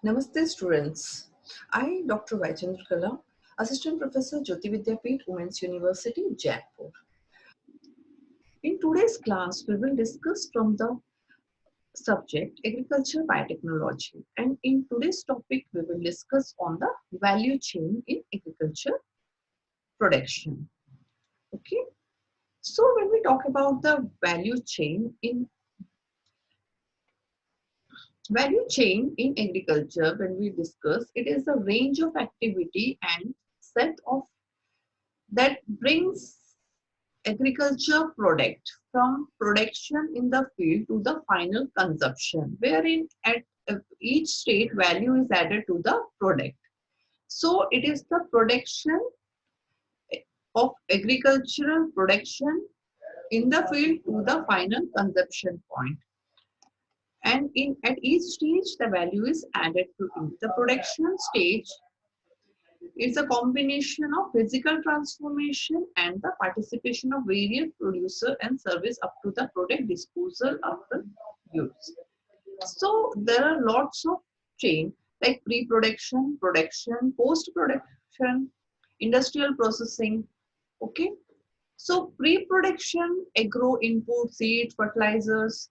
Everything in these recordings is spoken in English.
Namaste students. I, Dr. Vaichandra Kala, Assistant Professor Jyoti Vidyapeeth, Women's University, Jaipur. In today's class, we will discuss from the subject Agriculture Biotechnology. And in today's topic, we will discuss on the value chain in agriculture production. Okay. So when we talk about the value chain in agriculture, when we discuss, it is a range of activity and set of that brings agriculture product from production in the field to the final consumption, wherein at each state value is added to the product. So it is the production of agricultural production in the field to the final consumption point. And in at each stage the value is added to it. The production stage is a combination of physical transformation and the participation of various producer and service up to the product disposal after use. So there are lots of chain like pre-production, production, post-production, industrial processing. Okay. So pre-production, agro input, seed, fertilizers,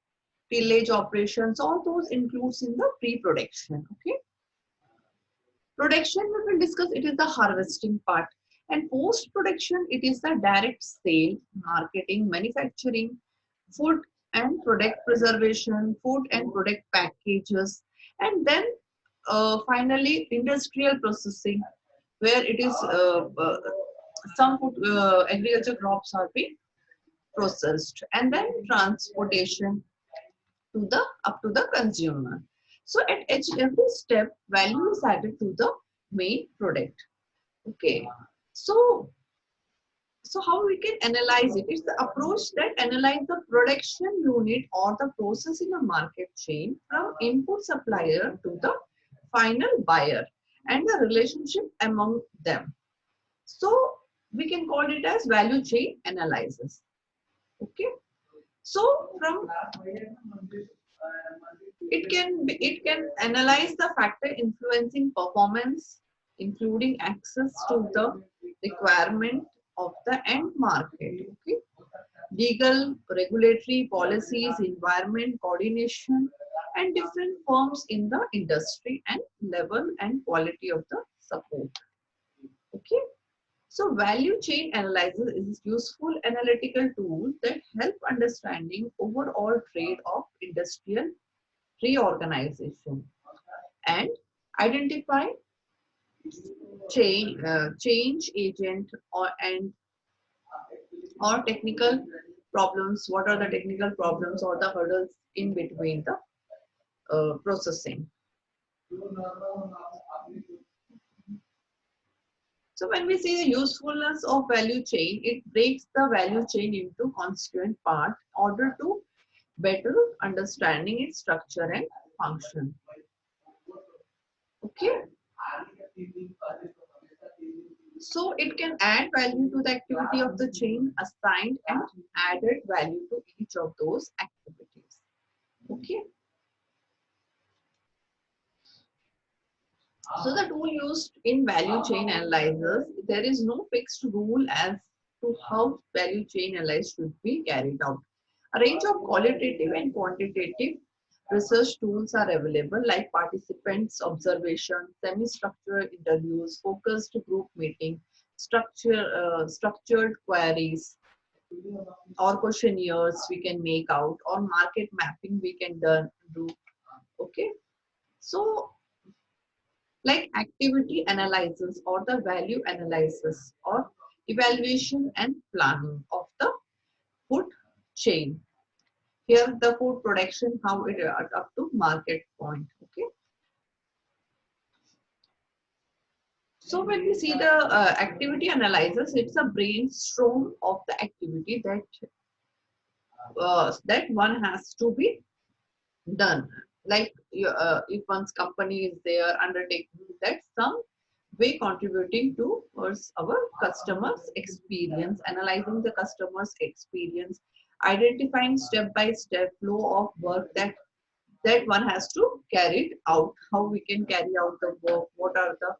tillage operations, all those includes in the pre-production. Okay. Production we will discuss, it is the harvesting part, and post production it is the direct sale, marketing, manufacturing, food and product preservation, food and product packages, and then finally industrial processing, where it is some food, agriculture crops are being processed, and then transportation to the up to the consumer. So at every step, value is added to the main product. Okay. So so how we can analyze it? It's the approach that analyze the production unit or the process in a market chain from input supplier to the final buyer and the relationship among them. So we can call it as value chain analysis. Okay. So from it can analyze the factor influencing performance, including access to the requirement of the end market. Okay, legal, regulatory policies, environment coordination, and different firms in the industry and level and quality of the support. Okay. So value chain analysis is useful analytical tool that help understanding overall trade of industrial reorganization and identify change agent or technical problems. What are the technical problems or the hurdles in between the processing? So when we see the usefulness of value chain, it breaks the value chain into constituent part in order to better understanding its structure and function. Okay. So it can add value to the activity of the chain, assigned and added value to each of those activities. Okay. So the tool used in value chain analysis, there is no fixed rule as to how value chain analysis should be carried out. A range of qualitative and quantitative research tools are available like participants observation, semi-structured interviews, focused group meeting, structured queries or questionnaires we can make out, or market mapping we can do. Okay. So like activity analysis or the value analysis or evaluation and planning of the food chain. Here the food production, how it up to market point. Okay. So when we see the activity analysis, it's a brainstorm of the activity that one has to be done. Like if one's company is there undertaking that some way contributing towards our customers experience, analyzing the customers experience, identifying step by step flow of work that that one has to carry it out. How we can carry out the work? What are the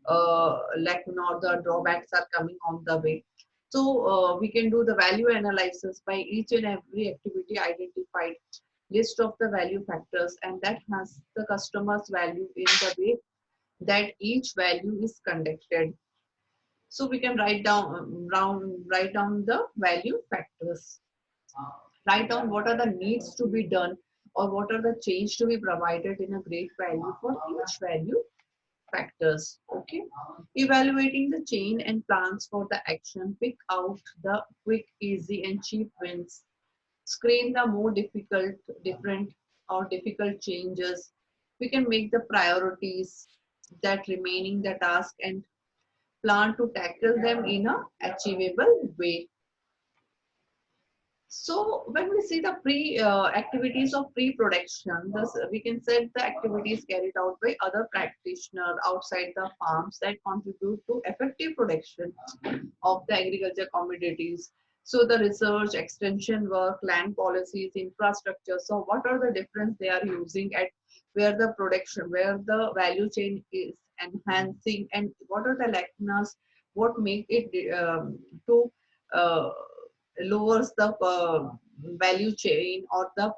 the drawbacks are coming on the way? So we can do the value analysis by each and every activity identified, list of the value factors, and that has the customer's value in the way that each value is conducted. So we can write down the value factors. Write down what are the needs to be done or what are the change to be provided in a great value for each value factors. Okay. Evaluating the chain and plans for the action. Pick out the quick, easy, and cheap wins. Screen the more difficult, different or difficult changes. We can make the priorities that remaining the task and plan to tackle them in a achievable way. So when we see the activities of pre-production, this we can set the activities carried out by other practitioners outside the farms that contribute to effective production of the agriculture commodities. So the research, extension work, land policies, infrastructure. So what are the difference they are using at where the production, where the value chain is enhancing, and what are the lacunas, what make it to uh, lowers the value chain or the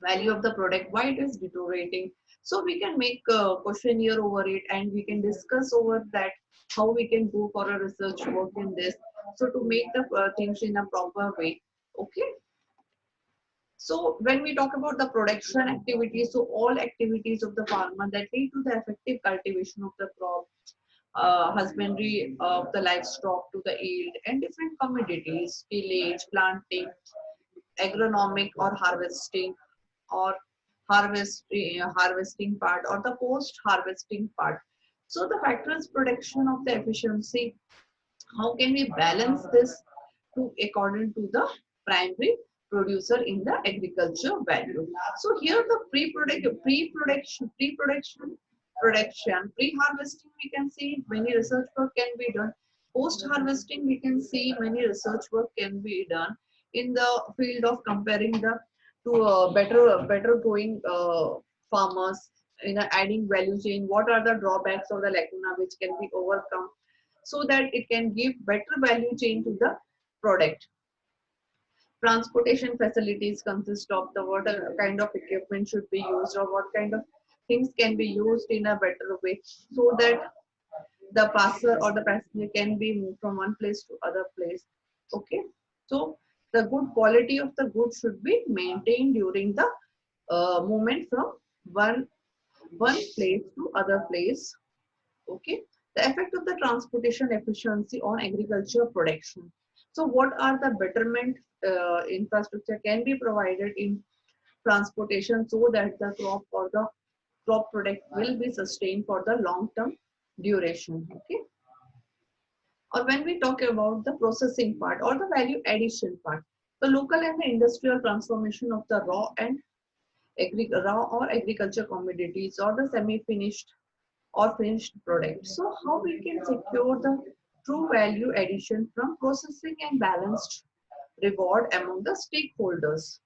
value of the product, why it is deteriorating. So we can make a questionnaire over it and we can discuss over that how we can go for a research work in this, so to make the things in a proper way. Okay. So when we talk about the production activities, so all activities of the farmer that lead to the effective cultivation of the crop, husbandry of the livestock to the yield and different commodities, tillage, planting, agronomic or harvesting, or harvesting part or the post harvesting part. So the factors production of the efficiency, how can we balance this to according to the primary producer in the agriculture value. So here the production, pre-harvesting we can see many research work can be done. Post-harvesting we can see many research work can be done in the field of comparing the to better growing farmers in adding value chain. What are the drawbacks or the lacuna which can be overcome so that it can give better value chain to the product. Transportation facilities consist of the what kind of equipment should be used or what kind of things can be used in a better way so that the passer or the passenger can be moved from one place to other place. Okay. So the good quality of the goods should be maintained during the movement from one place to other place. Okay. The effect of the transportation efficiency on agriculture production. So what are the betterment infrastructure can be provided in transportation so that the crop or the crop product will be sustained for the long term duration. Okay. Or when we talk about the processing part or the value addition part, the local and the industrial transformation of the raw or agriculture commodities or the semi-finished or finished product. So how we can secure the true value addition from processing and balanced reward among the stakeholders.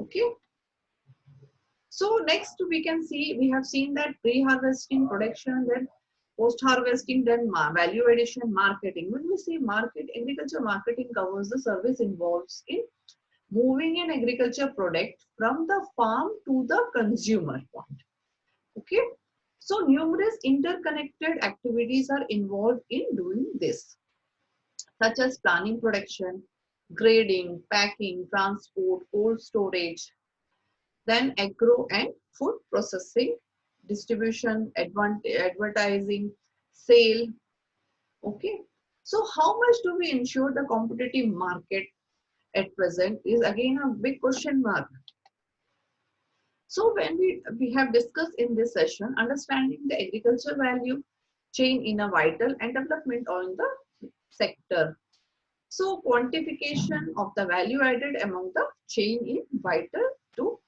Okay. So next we can see, we have seen that pre-harvesting production, then post-harvesting, then value addition, marketing. When we say market, agriculture marketing covers the service involves in moving an agriculture product from the farm to the consumer point. Okay. So numerous interconnected activities are involved in doing this, such as planning production, grading, packing, transport, cold storage, then agro and food processing, distribution, advertising, sale. Okay. So how much do we ensure the competitive market at present is again a big question mark. So when we have discussed in this session, understanding the agriculture value chain in a vital and development on the sector. So quantification of the value added among the chain is vital to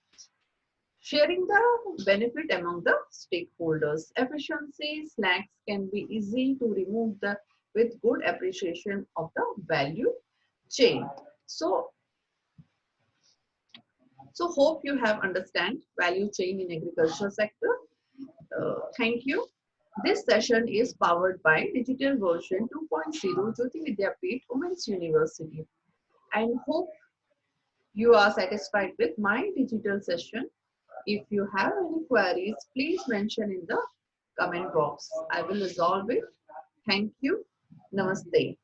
sharing the benefit among the stakeholders. Efficiency slacks can be easy to remove the with good appreciation of the value chain. So So hope you have understand value chain in agriculture sector. Thank you. This session is powered by Digital Version 2.0 Jyoti Vidyapeeth Women's University. And hope you are satisfied with my digital session. If you have any queries, please mention in the comment box. I will resolve it. Thank you. Namaste.